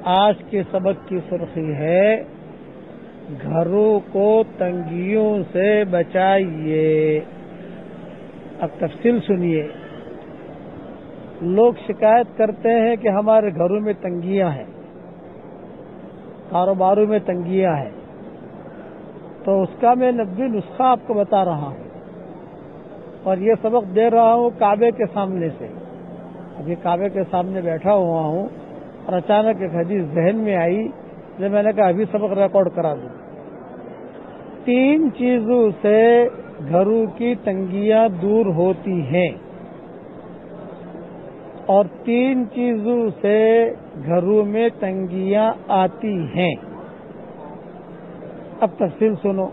آج کے سبق کی سرخی ہے گھروں کو تنگیوں سے بچائیے۔ اب تفصیل سنیے۔ لوگ شکایت کرتے ہیں کہ ہمارے گھروں میں تنگیاں ہیں، کاروباروں میں تنگیاں ہیں، تو اس کا میں 90 نسخہ آپ کو بتا رہا ہوں اور یہ سبق دے رہا ہوں کعبے کے سامنے سے۔ ابھی کعبے کے سامنے بیٹھا ہوا ہوں اور اچانک ایک حدیث ذہن میں آئی جب میں نے کہا ابھی سبق ریکارڈ کرا دوں۔ 3 چیزوں سے گھروں کی تنگیاں دور ہوتی ہیں اور 3 چیزوں سے گھروں میں تنگیاں آتی ہیں۔ اب تفصیل سنو۔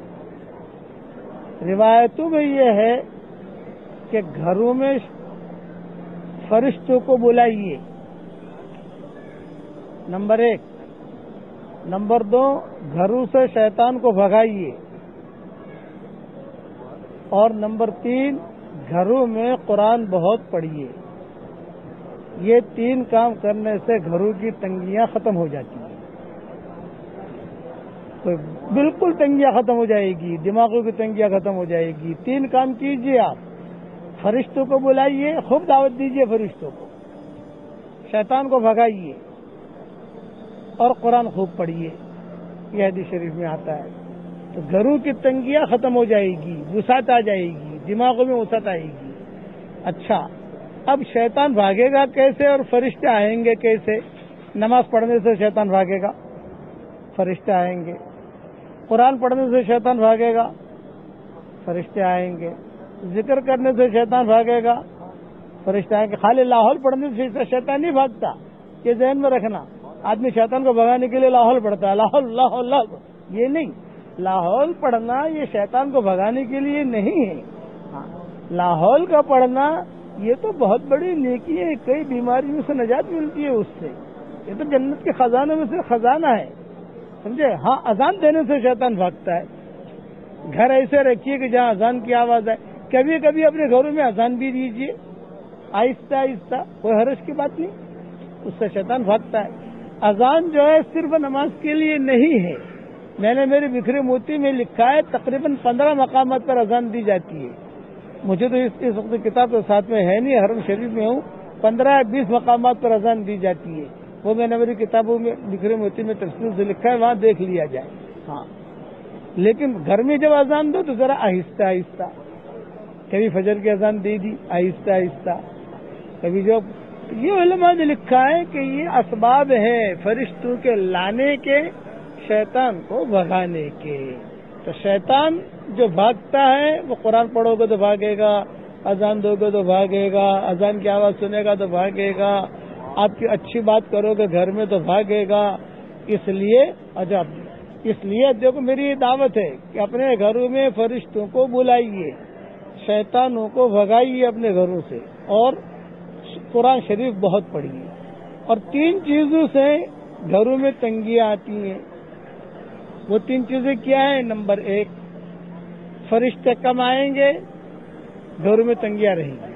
روایتوں میں یہ ہے کہ گھروں میں فرشتوں کو بلائیے، نمبر 1۔ نمبر 2، گھروں سے شیطان کو بھگائیے، اور نمبر 3، گھروں میں قرآن بہت پڑھیے۔ یہ 3 کام کرنے سے گھروں کی تنگیاں ختم ہو جاتی ہیں، تو بالکل تنگیاں ختم ہو جائے گی، دماغوں کی تنگیاں ختم ہو جائے گی۔ 3 کام کیجئے آپ۔ فرشتوں کو بلائیے، خوب دعوت دیجئے فرشتوں کو، شیطان کو بھگائیے اور قرآن خوب پڑھیے۔ یہ حدیث شریف میں آتا ہے۔ تو گھروں کی تنگیاں ختم ہو جائے گی، وسعت آ جائے گی، دماغوں میں وسعت آئے گی۔ اچھا، اب شیطان بھاگے گا کیسے اور فرشتے آئیں گے کیسے؟ نماز پڑھنے سے شیطان بھاگے گا، فرشتے آئیں گے۔ قرآن پڑھنے سے شیطان بھاگے گا، فرشتے آئیں گے۔ ذکر کرنے سے شیطان بھاگے گا، فرشتے آئیں گے۔ خالی لاحول پڑھنے سے شیطان نہیں بھاگتا، یہ ذہن میں رکھنا۔ آدمی شیطان کو بھگانے کے لیے لاحول پڑھتا ہے، لاحول لاحول لاحول، یہ نہیں۔ لاحول پڑھنا یہ شیطان کو بھگانے کے لیے نہیں ہے۔ لاحول کا پڑھنا یہ تو بہت بڑی نیکی ہے، کئی بیماریوں سے نجات ملتی ہے اس سے۔ یہ تو جنت کے خزانوں میں سے خزانہ ہے، سمجھے؟ ہاں، اذان دینے سے شیطان بھاگتا ہے۔ گھر ایسے رکھیے کہ جہاں اذان کی آواز آئے۔ کبھی کبھی اپنے گھروں میں اذان بھی دیجیے، آہستہ آہستہ، کوئی حرج کی بات نہیں، اس سے شیطان بھاگتا ہے۔ اذان جو ہے صرف نماز کے لیے نہیں ہے۔ میں نے میرے بکھرے موتی میں لکھا ہے تقریباً 15 مقامات پر اذان دی جاتی ہے۔ مجھے تو اس وقت کتاب تو ساتھ میں ہے نہیں، حرم شریف میں ہوں۔ 15 یا 20 مقامات پر اذان دی جاتی ہے، وہ میں نے میری کتابوں میں بکھرے موتی میں تفصیل سے لکھا ہے، وہاں دیکھ لیا جائے۔ ہاں، لیکن گھر میں جب اذان دو تو ذرا آہستہ آہستہ۔ کبھی فجر کی اذان دے دی آہستہ آہستہ، کبھی جو یہ علماء نے لکھا ہے کہ یہ اسباب ہیں فرشتوں کے لانے کے، شیطان کو بھگانے کے۔ تو شیطان جو بھاگتا ہے وہ قرآن پڑھو گے تو بھاگے گا، اذان دو گے تو بھاگے گا، اذان کی آواز سنے گا تو بھاگے گا، آپ کی اچھی بات کرو گے گھر میں تو بھاگے گا۔ اس لیے دیکھو میری یہ دعوت ہے کہ اپنے گھروں میں فرشتوں کو بلائیے، شیطانوں کو بھگائیے اپنے گھروں سے، اور قرآن شریف بہت پڑھیے۔ اور 3 چیزوں سے گھروں میں تنگیاں آتی ہیں۔ وہ 3 چیزیں کیا ہیں؟ نمبر 1، فرشتے کم آئیں گے، گھروں میں تنگیاں رہیں گی۔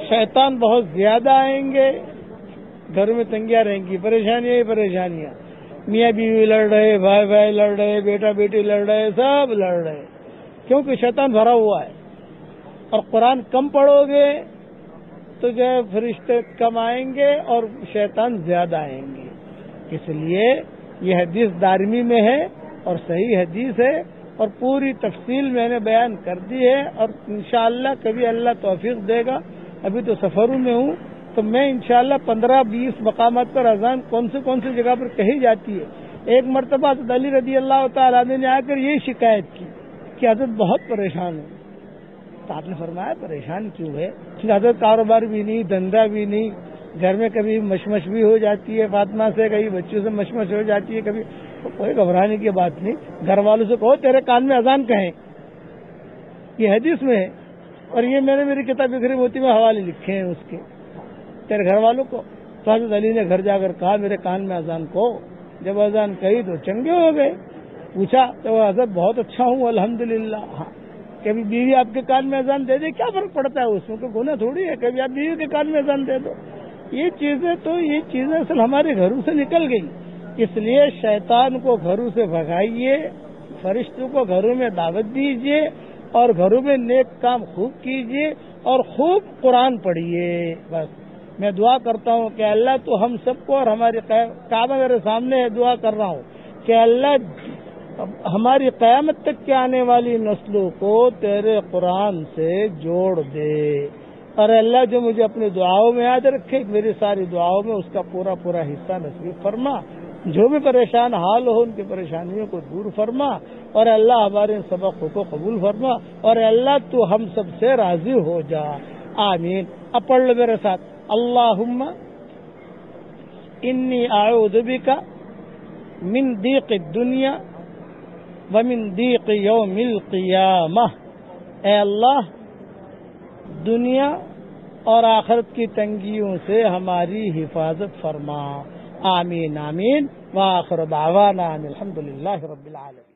شیطان بہت زیادہ آئیں گے، گھروں میں تنگیاں رہیں گی، پریشانیاں ہی پریشانیاں۔ میاں بیوی لڑ رہے، بھائی بھائی لڑ رہے، بیٹا بیٹی لڑ رہے، سب لڑ رہے، کیونکہ شیطان بھرا ہوا ہے۔ اور قرآن کم پڑھو گے تو جو ہے فرشتے کم آئیں گے اور شیطان زیادہ آئیں گے۔ اس لیے یہ حدیث دارمی میں ہے اور صحیح حدیث ہے، اور پوری تفصیل میں نے بیان کر دی ہے، اور انشاءاللہ کبھی اللہ توفیق دے گا، ابھی تو سفروں میں ہوں تو میں انشاءاللہ 15-20 مقامات پر اذان کون سی جگہ پر کہی جاتی ہے۔ ایک مرتبہ حضرت علی رضی اللہ تعالیٰ عنہ نے آ کر یہی شکایت کی کہ حضرت بہت پریشان ہوں۔ تو آپ نے فرمایا پریشان کیوں ہے؟ کہ حضرت کاروبار بھی نہیں، دھندا بھی نہیں، گھر میں کبھی مشمش بھی ہو جاتی ہے فاطمہ سے، کبھی بچوں سے مشمش ہو جاتی ہے، کبھی، کوئی گھبرانے کی بات نہیں، گھر والوں سے کہو تیرے کان میں اذان کہیں، یہ حدیث میں ہے، اور یہ میں نے میری کتاب بکھری موتی میں حوالے لکھے ہیں اس کے، تیرے گھر والوں کو۔ تو حضرت علی نے گھر جا کر کہا میرے کان میں اذان کو، جب اذان کہی تو چنگے ہو گئے۔ پوچھا تو حضرت بہت اچھا ہوں الحمدللہ۔ ہاں، کبھی بیوی آپ کے کان میں اذان دے دے کیا فرق پڑتا ہے اس میں، کوئی گناہ تھوڑی ہے، کبھی آپ بیوی کے کان میں اذان دے دو۔ یہ چیزیں اصل ہمارے گھروں سے نکل گئی. اس لیے شیطان کو گھروں سے بھگائیے، فرشتوں کو گھروں میں دعوت دیجیے، اور گھروں میں نیک کام خوب کیجیے اور خوب قرآن پڑھیے. بس میں دعا کرتا ہوں کہ اللہ تو ہم سب کو، اور ہماری کعبہ میرے سامنے ہے، دعا کر رہا ہوں کہ اللہ ہماری قیامت تک کے آنے والی نسلوں کو تیرے قرآن سے جوڑ دے. اور اللہ جو مجھے اپنی دعاؤں میں یاد رکھے، میری ساری دعاؤں میں اس کا پورا حصہ نصیب فرما. جو بھی پریشان حال ہو ان کی پریشانیوں کو دور فرما، اور اللہ ہمارے سبقوں کو قبول فرما، اور اللہ تو ہم سب سے راضی ہو جا. آمین. اب پڑھ لو میرے ساتھ. اللہم انی اعوذ بک من ضیق الدنیا ومن ضیق یوم القیامہ. اے اللہ، دنیا اور آخرت کی تنگیوں سے ہماری حفاظت فرما. آمین آمین. وآخر دعوانا الحمدللہ رب العالمین.